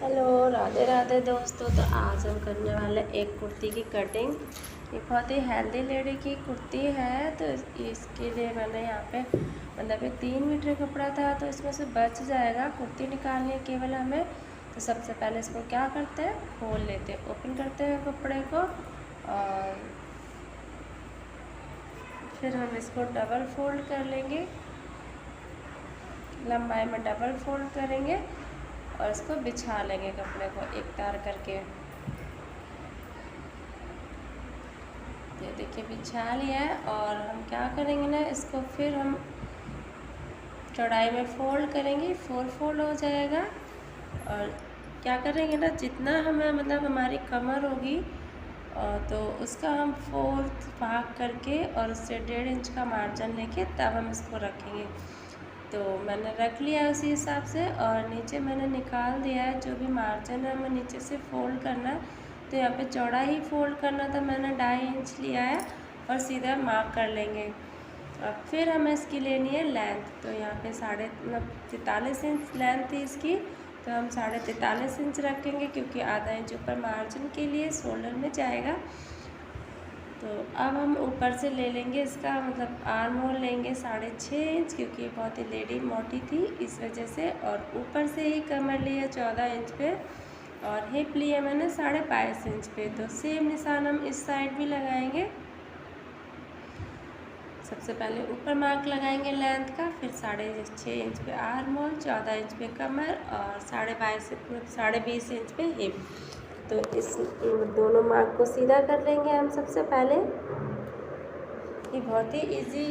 Hello, Radhe Radhe दोस्तों। तो आज हम करने वाले एक कुर्ती की कटिंग। ये बहुत ही हेल्दी लेडी की कुर्ती है। तो इसके लिए मैंने यहाँ पे मतलब ये 3 मीटर कपड़ा था, तो इसमें से बच जाएगा। कुर्ती निकालनी है केवल हमें। तो सबसे पहले इसको क्या करते हैं, खोल लेते हैं, ओपन करते हैं कपड़े को, और फिर हम इसको डबल फोल्ड कर लेंगे। लंबाई में डबल फोल्ड करेंगे और इसको बिछा लेंगे कपड़े को एक तार करके। ये देखिए बिछा लिया है। और हम क्या करेंगे ना, इसको फिर हम चौड़ाई में फोल्ड करेंगे, 4 फोल्ड हो जाएगा। और क्या करेंगे ना, जितना हमें मतलब हमारी कमर होगी तो उसका हम 4th भाग करके और उससे 1.5 इंच का मार्जिन लेके तब हम इसको रखेंगे। तो मैंने रख लिया उसी हिसाब से, और नीचे मैंने निकाल दिया है जो भी मार्जिन है, हमें नीचे से फोल्ड करना है। तो यहाँ पे चौड़ा ही फोल्ड करना था, मैंने 2.5 इंच लिया है और सीधा मार्क कर लेंगे। अब फिर हमें इसकी लेनी है लेंथ। तो यहाँ पे 43 इंच लेंथ थी इसकी, तो हम 43.5 इंच रखेंगे, क्योंकि आधा इंच ऊपर मार्जिन के लिए शोल्डर में जाएगा। तो अब हम ऊपर से ले लेंगे इसका मतलब आर्म होल लेंगे 6.5 इंच, क्योंकि बहुत ही लेडी मोटी थी इस वजह से। और ऊपर से ही कमर लिया 14 इंच पे, और हिप लिया मैंने 22.5 इंच पे। तो सेम निशान हम इस साइड भी लगाएंगे। सबसे पहले ऊपर मार्क लगाएंगे लेंथ का, फिर 6.5 इंच पे आर्म होल, 14 इंच पे कमर और 22.5 इंच पे हिप। तो इस दोनों मार्क को सीधा कर लेंगे हम सबसे पहले। ये बहुत ही इजी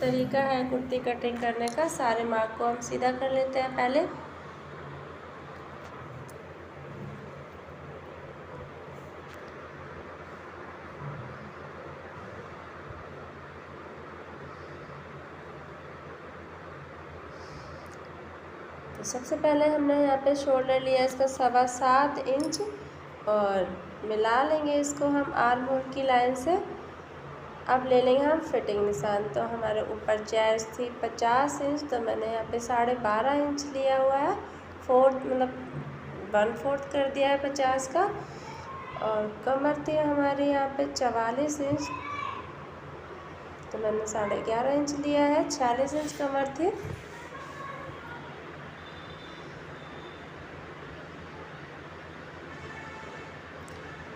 तरीका है कुर्ती कटिंग करने का। सारे मार्क को हम सीधा कर लेते हैं पहले। तो सबसे पहले हमने यहाँ पे शोल्डर लिया इसका 7.25 इंच, और मिला लेंगे इसको हम आर्म होल की लाइन से। अब ले लेंगे हम फिटिंग निशान। तो हमारे ऊपर चेस्ट थी 50 इंच, तो मैंने यहाँ पे 12.5 इंच लिया हुआ है। 1/4 कर दिया है 50 का। और कमर थी हमारी यहाँ पे 44 इंच, तो मैंने 11.5 इंच लिया है। 46 इंच कमर थी।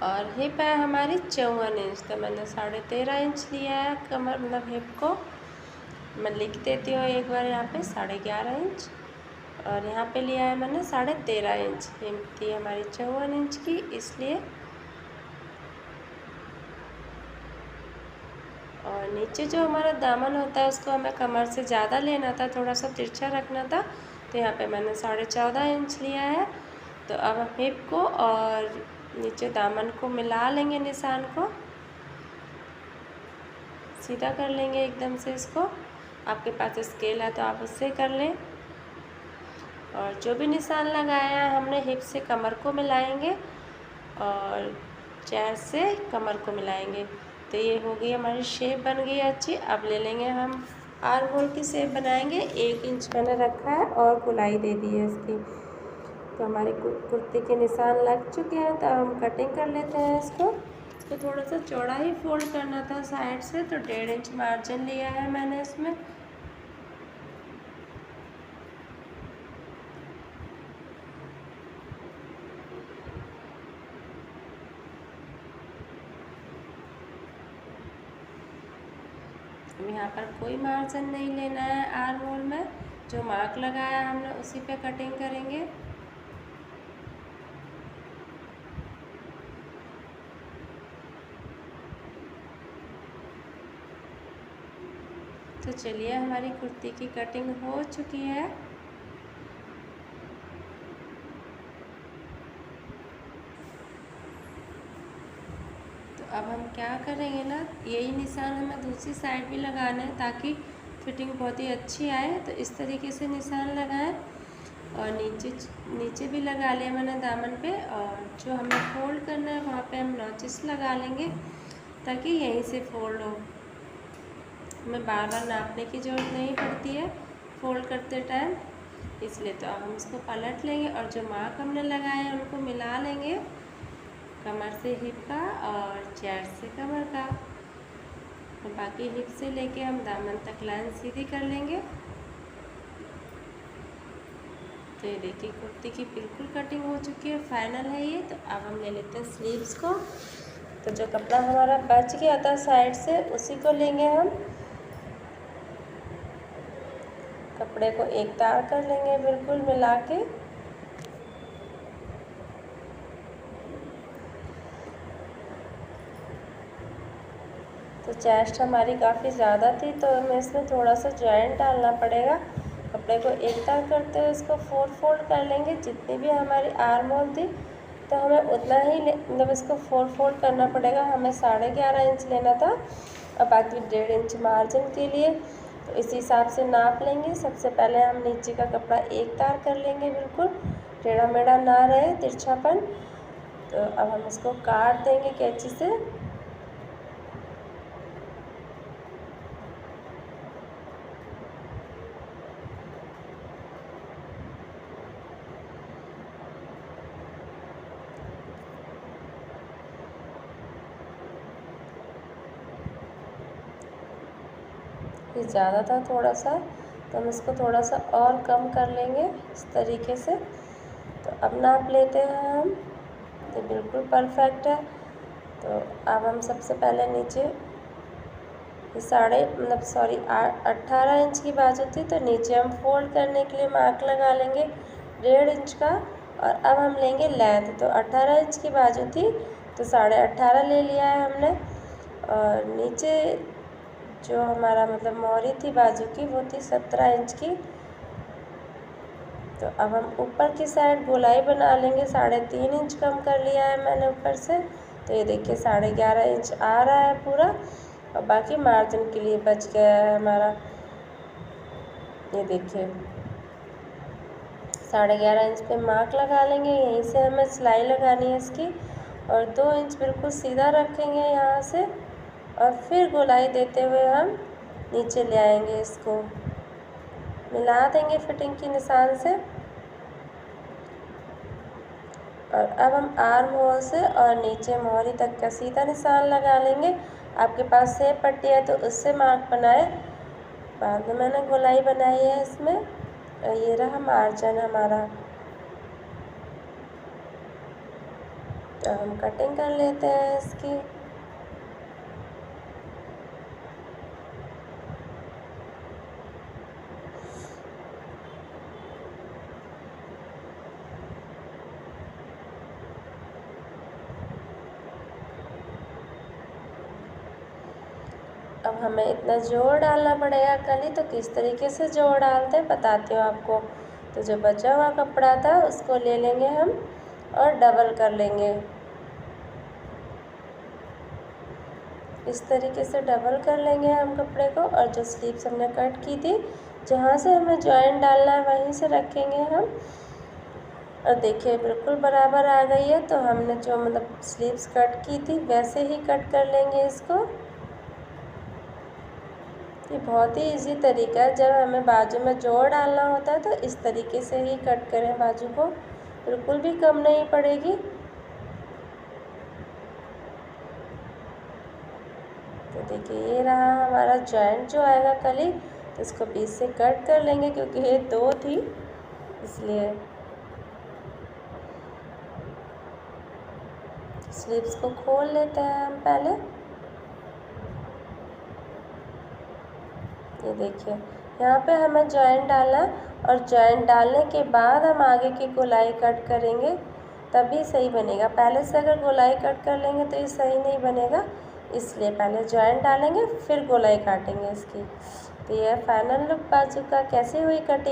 और हिप है हमारी 54 इंच, तो मैंने 13.5 इंच लिया है कमर मतलब हिप को। मैं लिख देती हूँ एक बार यहाँ पे 11.5 इंच, और यहाँ पे लिया है मैंने 13.5 इंच। हिप थी हमारी 54 इंच की, इसलिए। और नीचे जो हमारा दामन होता है उसको हमें कमर से ज़्यादा लेना था, थोड़ा सा तिरछा रखना था। तो यहाँ पे मैंने 14.5 इंच लिया है। तो अब हम हिप को और नीचे दामन को मिला लेंगे, निशान को सीधा कर लेंगे एकदम से इसको। आपके पास स्केल है तो आप उससे कर लें। और जो भी निशान लगाया है हमने हिप से कमर को मिलाएंगे और चेस्ट से कमर को मिलाएंगे। तो ये हो गई हमारी शेप, बन गई अच्छी। अब ले लेंगे हम आर्म होल की शेप बनाएंगे। 1 इंच मैंने रखा है और गोलाई दे दी है इसकी। तो हमारी कुर्ती के निशान लग चुके हैं, तो हम कटिंग कर लेते हैं इसको। थोड़ा सा चौड़ा ही फोल्ड करना था साइड से, तो 1.5 इंच मार्जिन लिया है मैंने इसमें। यहाँ पर कोई मार्जिन नहीं लेना है आर्म होल में। जो मार्क लगाया हमने उसी पे कटिंग करेंगे। तो चलिए, हमारी कुर्ती की कटिंग हो चुकी है। तो अब हम क्या करेंगे ना, यही निशान हमें दूसरी साइड भी लगाना है ताकि फिटिंग बहुत ही अच्छी आए। तो इस तरीके से निशान लगाएं, और नीचे भी लगा लिया मैंने दामन पे। और जो हमें फोल्ड करना है वहाँ पे हम नॉचेस लगा लेंगे ताकि यहीं से फोल्ड हो। हमें बार बार नापने की ज़रूरत नहीं पड़ती है फोल्ड करते टाइम। इसलिए तो अब हम इसको पलट लेंगे और जो मार्क हमने लगाए हैं उनको मिला लेंगे, कमर से हिप का और चेस्ट से कमर का। और बाकी हिप से लेके हम दामन तक लाइन सीधी कर लेंगे। तो ये देखिए कुर्ती की बिल्कुल कटिंग हो चुकी है, फाइनल है ये। तो अब हम ले लेते हैं स्लीव्स को। तो जो कपड़ा हमारा बच गया था साइड से उसी को लेंगे हम, कपड़े को एक तार कर लेंगे बिल्कुल मिला के। तो चेस्ट हमारी काफ़ी ज़्यादा थी तो हमें इसमें थोड़ा सा जॉइंट डालना पड़ेगा। कपड़े को एक तार करते हुए इसको 4 फोल्ड कर लेंगे। जितनी भी हमारी आर्म होल थी तो हमें उतना ही मतलब इसको 4 फोल्ड करना पड़ेगा। हमें 11.5 इंच लेना था और बाकी 1.5 इंच मार्जिन के लिए। तो इस हिसाब से नाप लेंगे। सबसे पहले हम नीचे का कपड़ा एक तार कर लेंगे, बिल्कुल टेढ़ा मेढ़ा ना रहे, तिरछापन। तो अब हम इसको काट देंगे कैंची से। ये ज़्यादा था थोड़ा सा, तो हम इसको थोड़ा सा और कम कर लेंगे इस तरीके से। तो अब नाप लेते हैं हम। ये बिल्कुल परफेक्ट है। तो अब हम सबसे पहले नीचे 18 इंच की बाजू थी, तो नीचे हम फोल्ड करने के लिए मार्क लगा लेंगे 1.5 इंच का। और अब हम लेंगे लेंथ। तो 18 इंच की बाजू थी तो 18.5 ले लिया है हमने। और नीचे जो हमारा मतलब मोहरी थी बाजू की वो थी 17 इंच की। तो अब हम ऊपर की साइड गोलाई बना लेंगे। 3.5 इंच कम कर लिया है मैंने ऊपर से। तो ये देखिए 11.5 इंच आ रहा है पूरा। और बाकी मार्जिन के लिए बच गया है हमारा, ये देखिए 11.5 इंच पे मार्क लगा लेंगे। यहीं से हमें सिलाई लगानी है इसकी। और 2 इंच बिल्कुल सीधा रखेंगे यहाँ से और फिर गोलाई देते हुए हम नीचे ले आएंगे, इसको मिला देंगे फिटिंग के निशान से। और अब हम आर्म होल से और नीचे मोहरी तक का सीधा निशान लगा लेंगे। आपके पास सेब पट्टी है तो उससे मार्क बनाए। बाद में मैंने गोलाई बनाई है इसमें। और ये रहा मार्जिन हमारा। तो हम कटिंग कर लेते हैं इसकी। अब हमें इतना जोड़ डालना पड़ेगा कली। तो किस तरीके से जोड़ डालते हैं बताती हूँ आपको। तो जो बचा हुआ कपड़ा था उसको ले लेंगे हम और डबल कर लेंगे। इस तरीके से डबल कर लेंगे हम कपड़े को। और जो स्लीव्स हमने कट की थी, जहाँ से हमें जॉइंट डालना है वहीं से रखेंगे हम। और देखिए बिल्कुल बराबर आ गई है। तो हमने जो मतलब स्लीव्स कट की थी वैसे ही कट कर लेंगे इसको। ये बहुत ही इजी तरीका है। जब हमें बाजू में जोड़ डालना होता है तो इस तरीके से ही कट करें बाजू को, बिल्कुल भी कम नहीं पड़ेगी। तो देखिए ये रहा हमारा जॉइंट जो आएगा कली। तो इसको बीच से कट कर लेंगे क्योंकि ये 2 थी इसलिए। स्लीव्स को खोल लेते हैं हम पहले। ये देखिए यहाँ पे हमें जॉइंट डालना है और जॉइंट डालने के बाद हम आगे की गोलाई कट करेंगे, तभी सही बनेगा। पहले से अगर गोलाई कट कर लेंगे तो ये सही नहीं बनेगा। इसलिए पहले जॉइंट डालेंगे फिर गोलाई काटेंगे इसकी। तो ये फाइनल लुक बाजू का। कैसी हुई कटिंग?